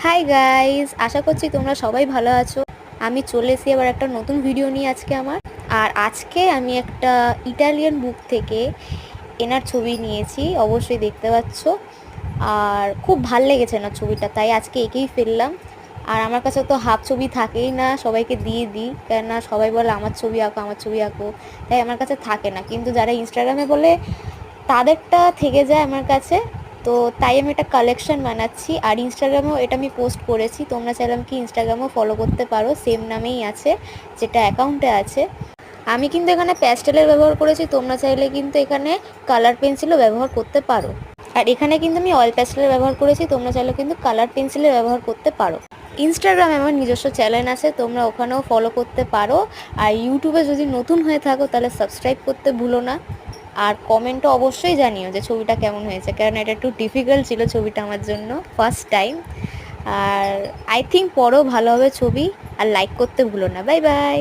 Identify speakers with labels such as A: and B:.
A: Hi guys, আশা করছি তোমরা সবাই ভালো আছো। আমি চলে এসেছি আবার একটা নতুন ভিডিও নিয়ে আজকে আজকে আমি একটা ইটালিয়ান বুক থেকে এনার ছবি নিয়েছি, অবশ্যই দেখতে পাচ্ছ। আর খুব ভাল লেগেছে না ছবিটা, তাই আজকে এঁকেই ফেললাম। আর আমার কাছে তো হাফ ছবি থাকেই না, সবাইকে দিয়ে দিই, কেননা সবাই বলে আমার ছবি আঁকো আমার ছবি আঁকো, তাই আমার কাছে থাকে না। কিন্তু যারা ইনস্টাগ্রামে বলে তাদেরটা থেকে যায় আমার কাছে। তো তাই আমি একটা কালেকশন বানাচ্ছি, আর ইনস্টাগ্রামেও এটা আমি পোস্ট করেছি। তোমরা চাইলে আমাকে ইনস্টাগ্রামেও ফলো করতে পারো, সেম নামেই আছে, যেটা অ্যাকাউন্টে আছে। আমি কিন্তু এখানে প্যাস্টেলের ব্যবহার করেছি, তোমরা চাইলে কিন্তু এখানে কালার পেন্সিলও ব্যবহার করতে পারো। আর এখানে কিন্তু আমি অয়েল প্যাস্টেলের ব্যবহার করেছি, তোমরা চাইলে কিন্তু কালার পেন্সিলের ব্যবহার করতে পারো। ইনস্টাগ্রামে আমার নিজস্ব চ্যানেল আছে, তোমরা ওখানেও ফলো করতে পারো। আর ইউটিউবে যদি নতুন হয়ে থাকো তাহলে সাবস্ক্রাইব করতে ভুলো না। আর কমেন্টও অবশ্যই জানিও যে ছবিটা কেমন হয়েছে, কারণ এটা একটু ডিফিকাল্ট ছিল ছবিটা আমার জন্য, ফার্স্ট টাইম। আর আই থিঙ্ক পরেও ভালো হবে ছবি। আর লাইক করতে ভুলো না। Bye by.